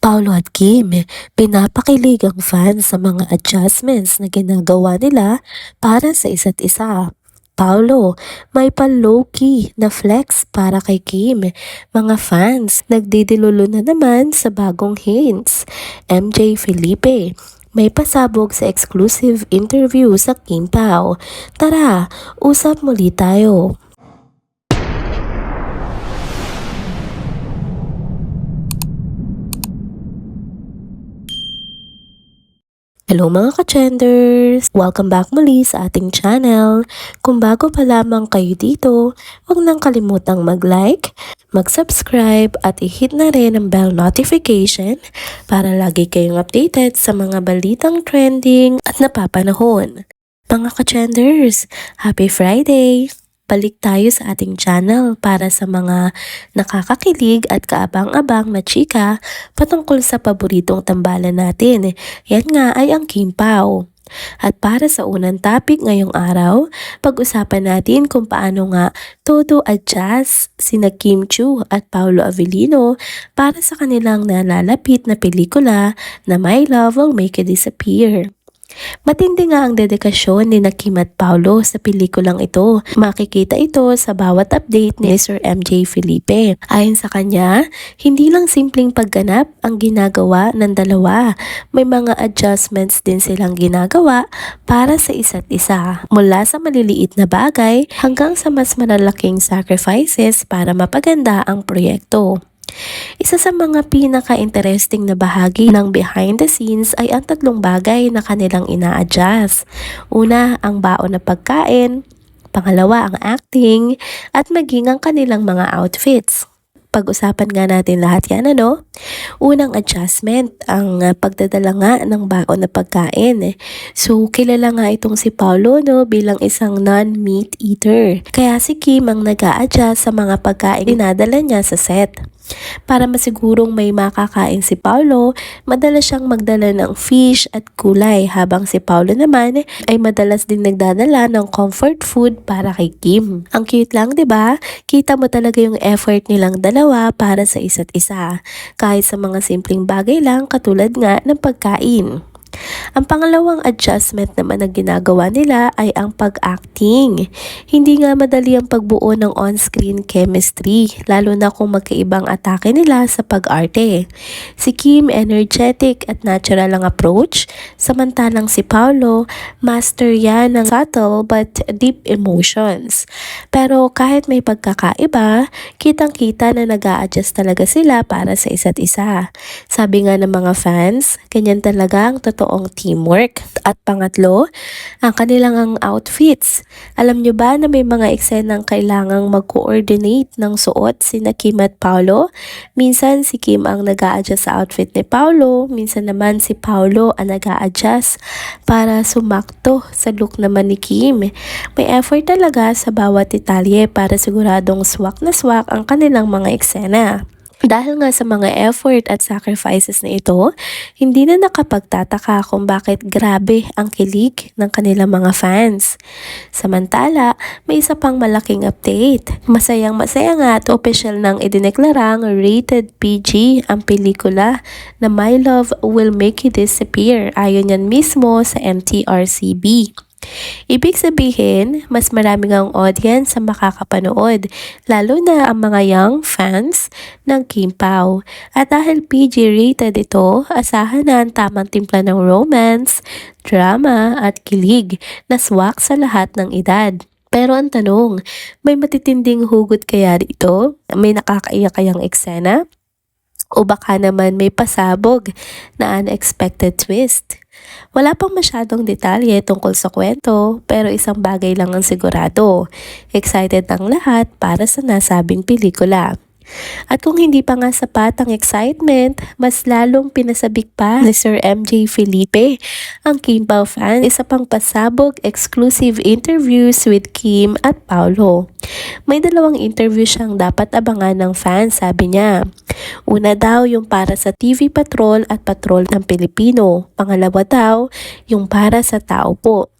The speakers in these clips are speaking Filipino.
Paolo at Kim, pinapakilig ang fans sa mga adjustments na ginagawa nila para sa isa't isa. Paolo, may pa-low-key na flex para kay Kim. Mga fans, nagdidilulo na naman sa bagong hints. MJ Felipe, may pasabog sa exclusive interview sa Kim Pao. Tara, usap muli tayo. Hello mga ka-trenders! Welcome back muli sa ating channel. Kung bago pa lamang kayo dito, huwag nang kalimutang mag-like, mag-subscribe at i-hit na rin ang bell notification para lagi kayong updated sa mga balitang trending at napapanahon. Mga ka-trenders, Happy Friday! Balik tayo sa ating channel para sa mga nakakakilig at kaabang-abang na chika patungkol sa paboritong tambalan natin. Yan nga ay ang Kim Pao. At para sa unang topic ngayong araw, pag-usapan natin kung paano nga todo adjust sina Kim Chiu at Paolo Avellino para sa kanilang nalalapit na pelikula na My Love Will Make You Disappear. Matindi nga ang dedikasyon ni Kim at Paolo sa pelikulang ito. Makikita ito sa bawat update ni Sir MJ Felipe. Ayon sa kanya, hindi lang simpleng pagganap ang ginagawa ng dalawa. May mga adjustments din silang ginagawa para sa isa't isa. Mula sa maliliit na bagay hanggang sa mas malalaking sacrifices para mapaganda ang proyekto. Isa sa mga pinaka-interesting na bahagi ng behind the scenes ay ang tatlong bagay na kanilang ina-adjust. Una, ang baon na pagkain. Pangalawa, ang acting. At maging ang kanilang mga outfits. Pag-usapan nga natin lahat yan, ano? Unang adjustment, ang pagdadala nga ng baon na pagkain. So, kilala nga itong si Paolo, no, bilang isang non-meat eater. Kaya si Kim ang nag-a-adjust sa mga pagkain dinadala niya sa set. Para masigurong may makakain si Paolo, madalas siyang magdala ng fish at gulay habang si Paolo naman ay madalas din nagdadala ng comfort food para kay Kim. Ang cute lang, 'di ba? Kita mo talaga yung effort nilang dalawa para sa isa't isa. Kahit sa mga simpleng bagay lang katulad nga ng pagkain. Ang pangalawang adjustment naman na ginagawa nila ay ang pag-acting. Hindi nga madali ang pagbuo ng on-screen chemistry, lalo na kung magkaibang atake nila sa pag-arte. Si Kim, energetic at natural ang approach, samantalang si Paolo, master yan ng subtle but deep emotions. Pero kahit may pagkakaiba, kitang-kita na nag-a-adjust talaga sila para sa isa't isa. Sabi nga ng mga fans, ganyan talaga ang totoong teamwork. At pangatlo, ang kanilang outfits. Alam nyo ba na may mga eksenang kailangang mag-coordinate ng suot sina Kim at Paolo? Minsan si Kim ang nag-a-adjust sa outfit ni Paolo, minsan naman si Paolo ang nag-a-adjust para sumakto sa look naman ni Kim. May effort talaga sa bawat detalye para siguradong swak na swak ang kanilang mga eksena. Dahil nga sa mga effort at sacrifices na ito, hindi na nakapagtataka kung bakit grabe ang kilig ng kanilang mga fans. Samantala, may isa pang malaking update. Masayang-masaya nga at official nang idineklarang rated PG ang pelikula na My Love Will Make You Disappear ayon yan mismo sa MTRCB. Ibig sabihin, mas maraming ang audience sa makakapanood, lalo na ang mga young fans ng Kim Pao. At dahil PG-rated ito, asahan na ang tamang timpla ng romance, drama at kilig na swak sa lahat ng edad. Pero ang tanong, may matitinding hugot kaya dito? May nakakaiyak kayang eksena? O baka naman may pasabog na unexpected twist? Wala pang masyadong detalye tungkol sa kwento, pero isang bagay lang ang sigurado. Excited ang lahat para sa nasabing pelikula. At kung hindi pa nga sapat ang excitement, mas lalong pinasabik pa ni Sir MJ Felipe ang Kim Pao fan. Isa pang pasabog exclusive interviews with Kim at Paolo. May dalawang interview siyang dapat abangan ng fans, sabi niya. Una daw yung para sa TV Patrol at Patrol ng Pilipino. Pangalawa daw yung para sa tao po.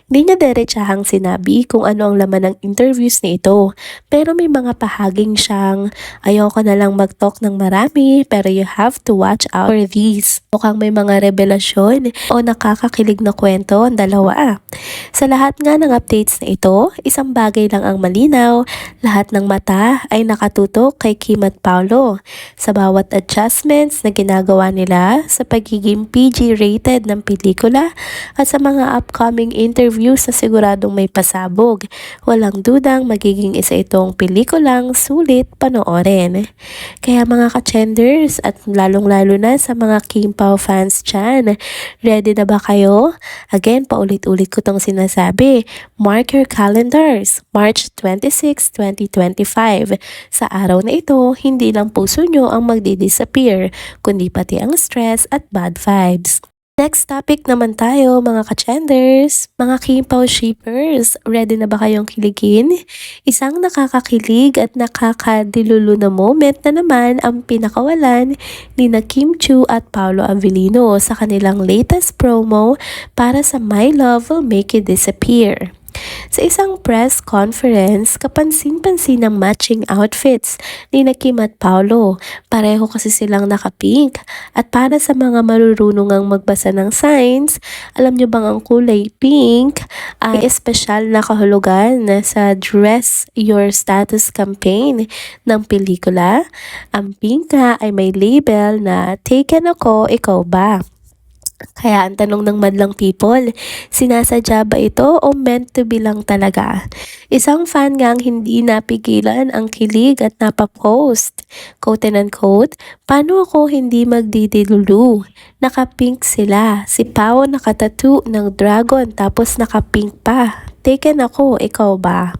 Hindi niya diretsahang sinabi kung ano ang laman ng interviews na ito, pero may mga bahaging siyang ayoko na lang mag-talk ng marami pero you have to watch out for these. Mukhang may mga revelasyon o nakakakilig na kwento ang dalawa. Sa lahat nga ng updates na ito, isang bagay lang ang malinaw, lahat ng mata ay nakatutok kay Kim at Paolo. Sa bawat adjustments na ginagawa nila sa pagiging PG-rated ng pelikula at sa mga upcoming interviews na siguradong may pasabog, walang dudang magiging isa itong pelikulang sulit panoorin. Kaya mga ka-chenders at lalong-lalo na sa mga Kim Pao fans dyan, ready na ba kayo? Again, paulit-ulit ko tong sinasabi, mark your calendars, March 26, 2025. Sa araw na ito, hindi lang puso nyo ang magdi-disappear, kundi pati ang stress at bad vibes. Next topic naman tayo mga ka-chenders, mga Kim Pao shippers, ready na ba kayong kiligin? Isang nakakakilig at nakakadilulu na moment na naman ang pinakawalan ni na Kim Chiu at Paolo Avellino sa kanilang latest promo para sa My Love Will Make You Disappear. Sa isang press conference, kapansin-pansin ang matching outfits ni na Kim at Paolo. Pareho kasi silang naka-pink. At para sa mga marurunong ang magbasa ng signs, alam nyo bang ang kulay pink ay espesyal na kahulugan sa Dress Your Status campaign ng pelikula? Ang pink nga ay may label na Taken Ako, Ikaw Ba? Kaya ang tanong ng madlang people, sinasadya ba ito o meant to be lang talaga? Isang fan nga ang hindi napigilan ang kilig at napapost. Quote and unquote, paano ako hindi magdidilulu? Naka-pink sila. Si Pao nakatattoo ng dragon tapos naka-pink pa. Taken ako, ikaw ba?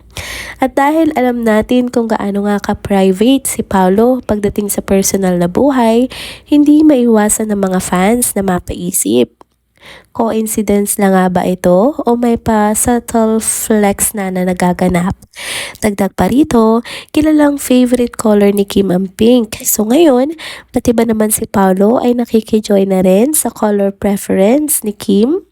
At dahil alam natin kung gaano nga ka-private si Paolo pagdating sa personal na buhay, hindi maiwasan ng mga fans na mapaisip. Coincidence lang nga ba ito o may pa-subtle flex na nagaganap? Dagdag pa rito, kilalang favorite color ni Kim ang pink. So ngayon, pati ba naman si Paolo ay nakikijoin na rin sa color preference ni Kim?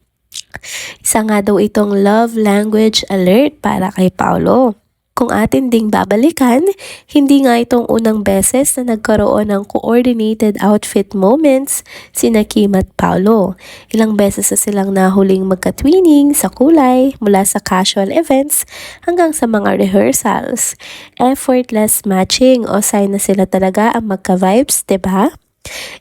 Isa nga daw itong love language alert para kay Paolo. Kung atin ding babalikan, hindi nga itong unang beses na nagkaroon ng coordinated outfit moments sina Kim at Paolo. Ilang beses na silang nahuling magka-twinning sa kulay mula sa casual events hanggang sa mga rehearsals. Effortless matching o sign na sila talaga ang magka-vibes, 'di ba?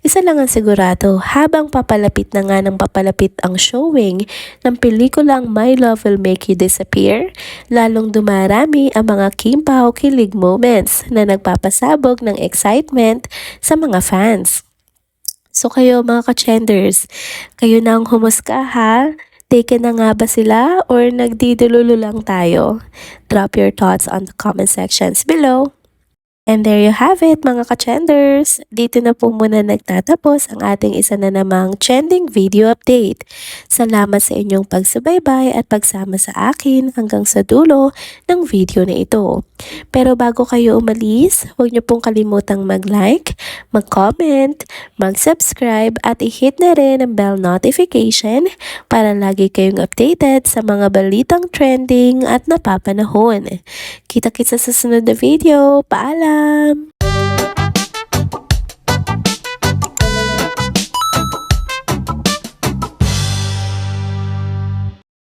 Isa lang ang sigurado, habang papalapit na nga ng papalapit ang showing ng pelikulang My Love Will Make You Disappear, lalong dumarami ang mga Kim Pao kilig moments na nagpapasabog ng excitement sa mga fans. So kayo mga ka-chenders, kayo na ang humusga ha? Taken na nga ba sila or nagdidululo lang tayo? Drop your thoughts on the comment sections below. And there you have it mga ka-chenders. Dito na po muna nagtatapos ang ating isa na namang trending video update. Salamat sa inyong pagsubaybay at pagsama sa akin hanggang sa dulo ng video na ito. Pero bago kayo umalis, huwag niyo pong kalimutang mag-like, mag-comment, mag-subscribe at i-hit na rin ang bell notification para lagi kayong updated sa mga balitang trending at napapanahon. Kita-kits sa susunod na video. Paalam!